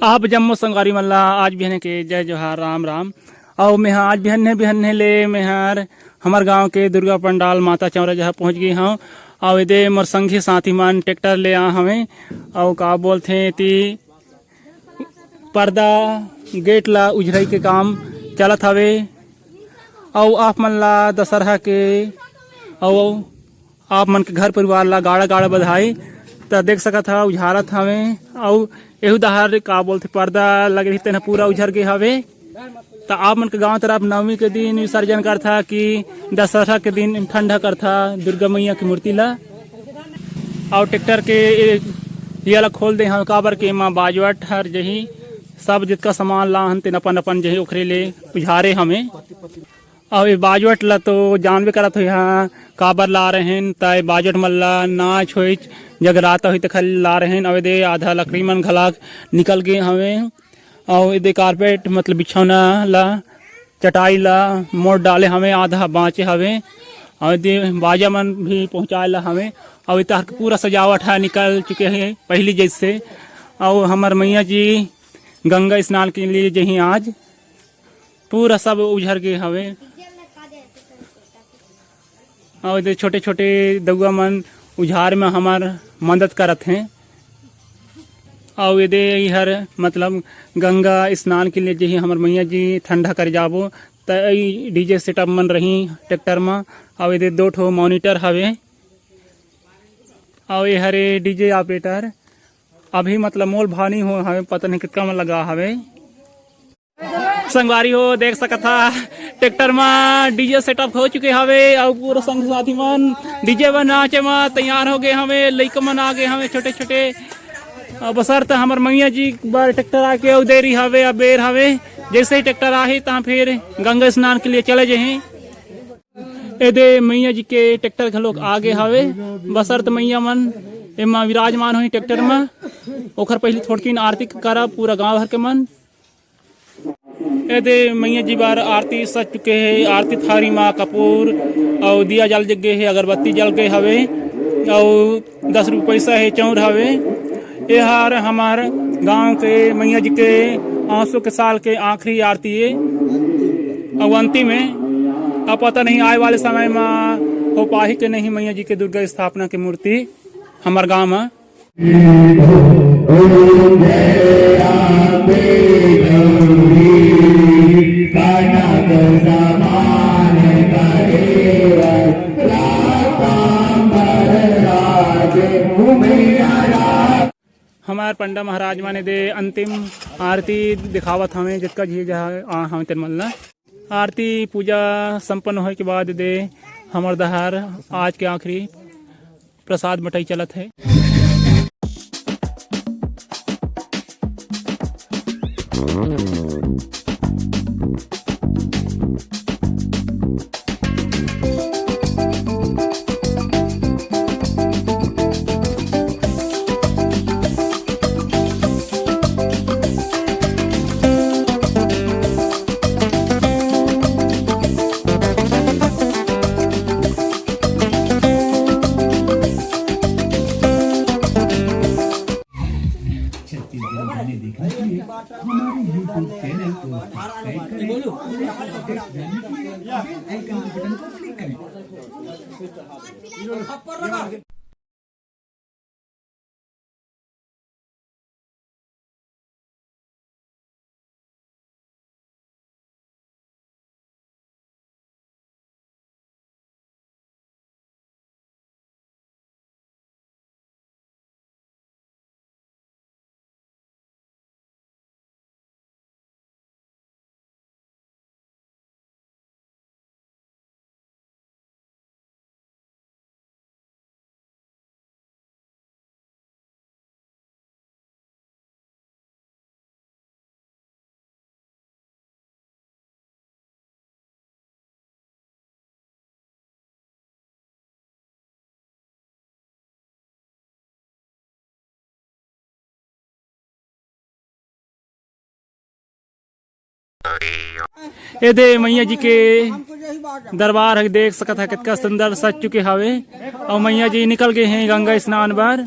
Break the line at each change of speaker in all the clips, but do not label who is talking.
आप जम्मू संगवारी मल्ला आज बिहने के जय जोहार राम राम। और मैं आज बिहन्ने ले मैं हमार गांव के दुर्गा पंडाल माता चौरा जहाँ पहुँच गई हूँ। और इधे मोर संगी साथी मन ट्रैक्टर ले आ हमें और का बोलते ती पर्दा गेट ला उजरई के काम चलत हवे। और आप मन ला दशहरा के और आप मन के घर परिवार ला गाड़ा गाड़ा बधाई। तो देख सकत हा उझारत हवे और एहू दहार का बोलते पर्दा लगे रही तेना पूरा उझर गए हवे। तो आप मन के गाँव तरफ नवमी के दिन विसर्जन करथा कि दशहरा के दिन ठंडा करथा दुर्गा मैया की मूर्ति ला। और ट्रैक्टर के ये ला खोल दे हम काबर के माँ बाजवट हर जही सब जितना सामान ला हन तेन अपन अपन जही ओखरे ले उझारे हमें। और ये बाजवट ला तो जानबे करत हो यहाँ काबर ला रहे हैं। तय बाजवट मन ला नाच हो जगराता हुई तो खाली ला रहे हैं। और दे आधा लकड़ी मन घलाक निकल गए हमें। और दे कारपेट मतलब बिछौना ला चटाई ला मोड़ डाले हमें आधा बाँचे हवे। और दे बाजा मन भी पहुँचाए ला हमें। और इतना पूरा सजावट है निकल चुके हैं पहली जैसे। और हमार मैया जी गंगा स्नान के लिए जही आज पूरा सब उझर गए हवे। और इधर छोटे छोटे दउआ मन उझार में हमार मदद करत हैं। और इधर इहर मतलब गंगा स्नान के लिए जही हमार मैया जी ठंडा कर जाबो तो डीजे सेटअप मन रही ट्रैक्टर में। और इधर 2 ठो मॉनिटर हवे। और ये हरे डीजे ऑपरेटर अभी मतलब मोल भानी हो हवे पता नहीं कितना में लगा हवे। संगवारी हो देख सकता ट्रैक्टर में डीजे सेटअप हो चुके हवे। और पूरा संग साथी मन डीजे में नाचे में तैयार हो गए हमें। लइका मन आ गए हमें छोटे छोटे। बसर तो हमार मैया जी बार ट्रैक्टर आके और देरी हवे अब बेर हवे। जैसे ही ट्रैक्टर आही ता फिर गंगा स्नान के लिए चले जाए। एदे मैया जी के ट्रैक्टर के लोग आगे हवे। बसर तो मैया मन एमा विराजमान हुई ट्रैक्टर में। ओखर पहले थोड़किन आरती करा पूरा गाँव भर के मन। एदे मैया जी बार आरती सज चुके है। आरती थारी माँ कपूर और दिया जल जग गए है अगरबत्ती जल गए हवे। और 10 रुपये पैसा है चौर हवे। ये हार हमार गांव के मैया जी के 800 के साल के आखिरी आरती है। और अंतिम है अब पता नहीं आए वाले समय में हो पाही के नहीं मैया जी के दुर्गा स्थापना की मूर्ति हमार गाँव में। हमार पंडा महाराज माने दे अंतिम आरती दिखावत हमें जितका झी जहाँ हम तिरमल्ला आरती पूजा संपन्न होने के बाद दे हमार दहार आज के आखिरी प्रसाद बटाई चलत है। ये दे मैया जी के दरबार है देख सकत है कितना सुंदर सज चुके हवे। और मैया जी निकल गए हैं गंगा स्नान बार।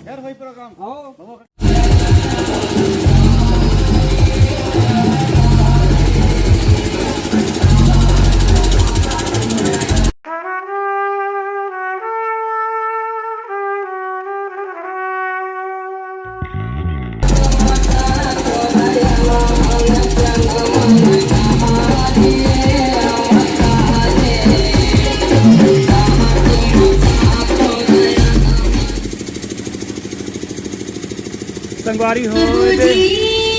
संगवारी हो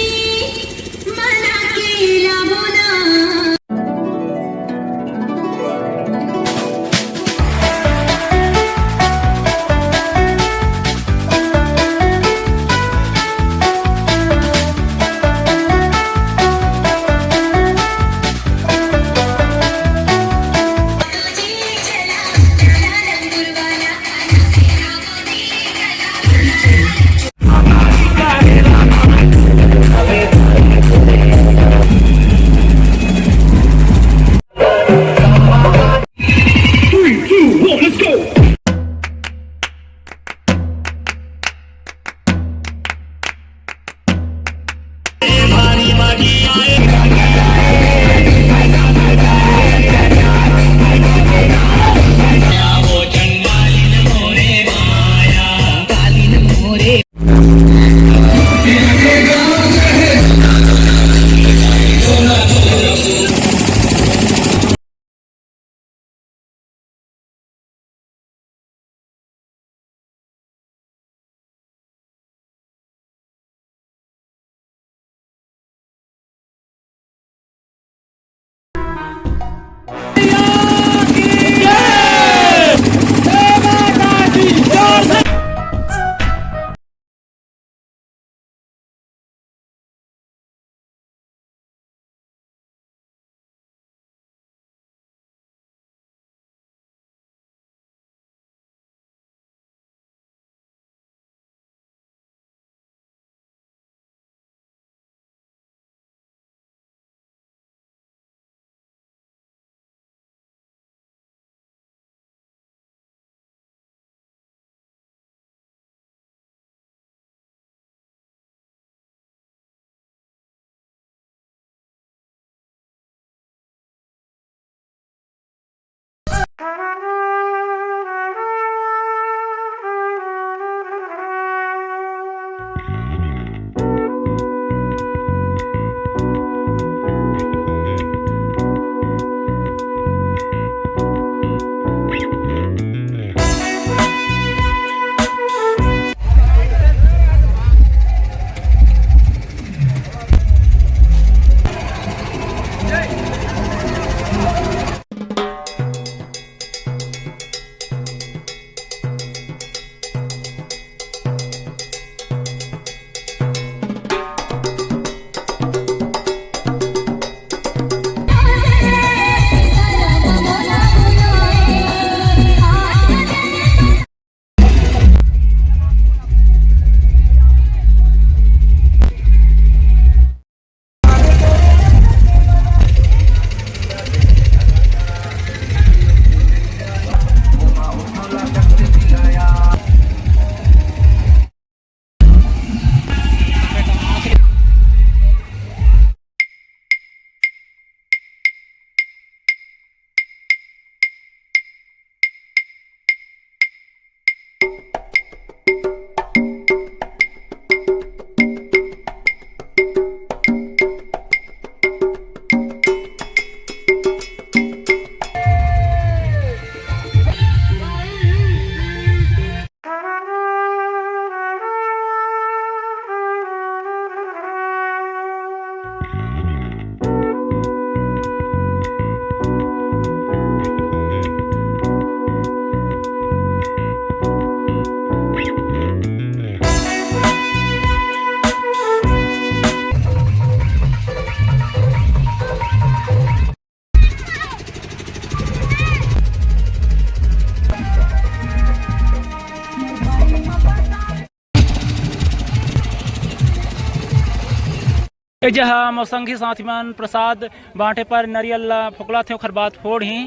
जहा मौसंगी साथीमान प्रसाद बांटे पर नरियल फुकला थे खरबात फोड़ ही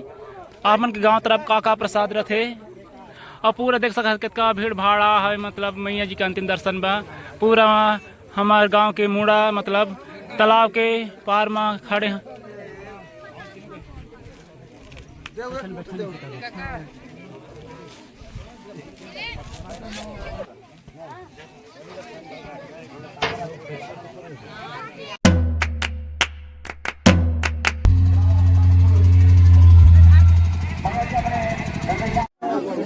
आपन के गांव तरफ का प्रसाद रथे और पूरा देख सक कितना भीड़ भाड़ा है मतलब मैया जी के अंतिम दर्शन बा पूरा हमारे गांव के मुड़ा मतलब तालाब के पार में खड़े हैं।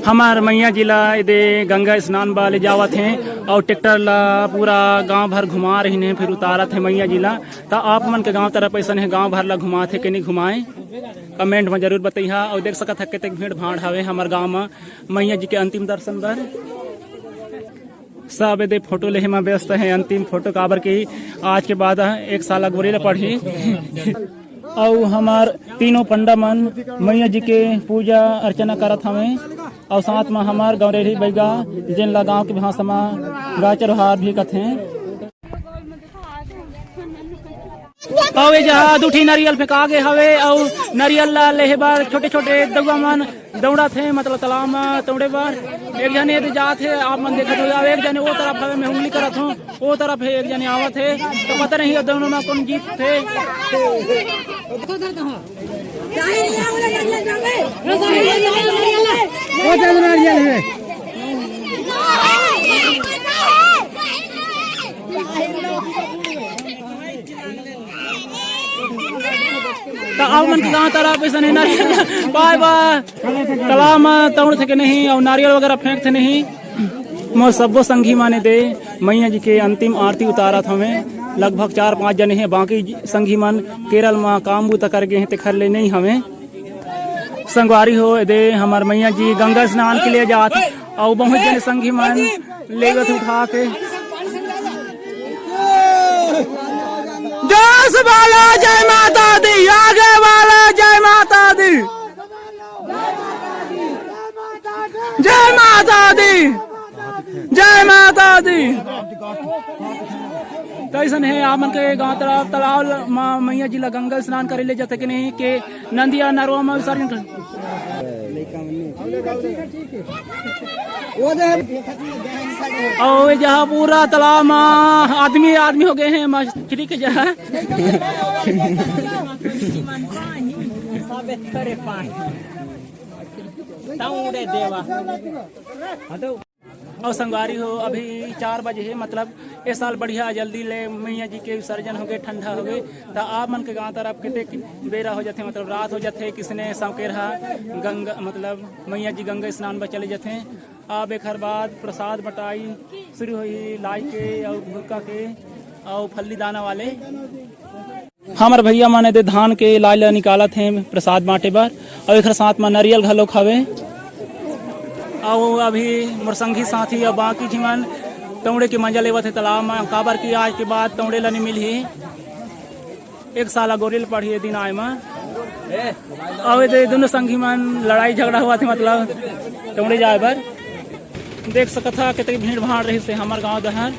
हमार मैया जिला इदे गंगा स्नान वाले जावत हैं और ट्रैक्टर ला पूरा गांव भर घुमा रही ने, फिर उतारत है मैया जी ला। तो आप मन के गांव तरफ ऐसा है गांव भर ला घुमाते कि नहीं घुमाए, कमेंट में जरूर बताइए। और देख सकत है कितने भीड़ भाड़ हवे हमारे गांव में मैया जी के अंतिम दर्शन बर। सब दे फोटो लेहे में व्यस्त है, अंतिम फोटो काबर की आज के बाद 1 साल गोरे ला पढ़ी। और हमार तीनों पंडा मन मैया जी के पूजा अर्चना करत हमें, और साथ में हमार गौरेरी बैगा जिन ला गाँव के भाषा में गाचर हार भी कथे। और जहाँ दूठी नारियल फेंका गे हवे, और नारियल ला लेहे बार छोटे छोटे दउआ मन दौड़ा थे, मतलब तालाब में तौड़े बार एक जने जात है। आप मन देखत हो एक जने वो तरफ हवे, मैं उंगली करत हूँ वो तरफ है, एक जने आवत है। तो पता नहीं दोनों में कौन जीत थे। तो आप मन के गाँव तरफ ऐसा नहीं नारियल बाय बाय तालाब में तौड़ थे कि नहीं, और नारियल वगैरह फेंक थे नहीं। मोर सबो संगी माने दे मैया जी के अंतिम आरती उतारत हमें। लगभग 4-5 जने हैं, बाकी संगी मन केरल में काम बूता कर गए हैं, ते खर ले नहीं हमें संगवारी हो दे। हमार मैया जी गंगा स्नान के लिए जात, और बहुत जने संगी मन लेगत उठा के जोश वाला जय माता दी, आगे वाला जय माता दी, जय माता दी, जय माता दी। कैसन है आप मन के गाँव तरफ तालाब मैया जी ला गंगा स्नान करे ले जाते कि नहीं, के नंदिया नरवा में विसर्जन कर। और जहाँ पूरा तालाब में आदमी आदमी हो गए हैं मछली के जहाँ। और संगवारी हो अभी 4 बजे है, मतलब इस साल बढ़िया जल्दी ले मैया जी के विसर्जन हो गए, ठंडा हो गए। तो आप मन के गाँव तरफ कितने बेरा हो जाते, मतलब रात हो जाते, किसने सौकेरा गंगा मतलब मैया जी गंगा स्नान पर चले जाते। अब एक हर बाद प्रसाद बटाई शुरू हुई, लाई के और भुक्का के और फल्ली दाना वाले। हमारे भैया माने दे धान के लाल निकाला थे प्रसाद बांटे बार, और एक साथ में नारियल घलो खावे। और अभी मोर संगी साथी और बाकी जीवन तौड़े के मजा लेवत है तालाब में, काबर की आज के बाद तौड़े ला नहीं मिली। 1 साल गोरेल पढ़ी दिन आए में, और दोनों संगी मन लड़ाई झगड़ा हुआ थे, मतलब तौड़े जाए बर। देख सकता कितनी भीड़ भाड़ रही से हमारे गाँव दहर।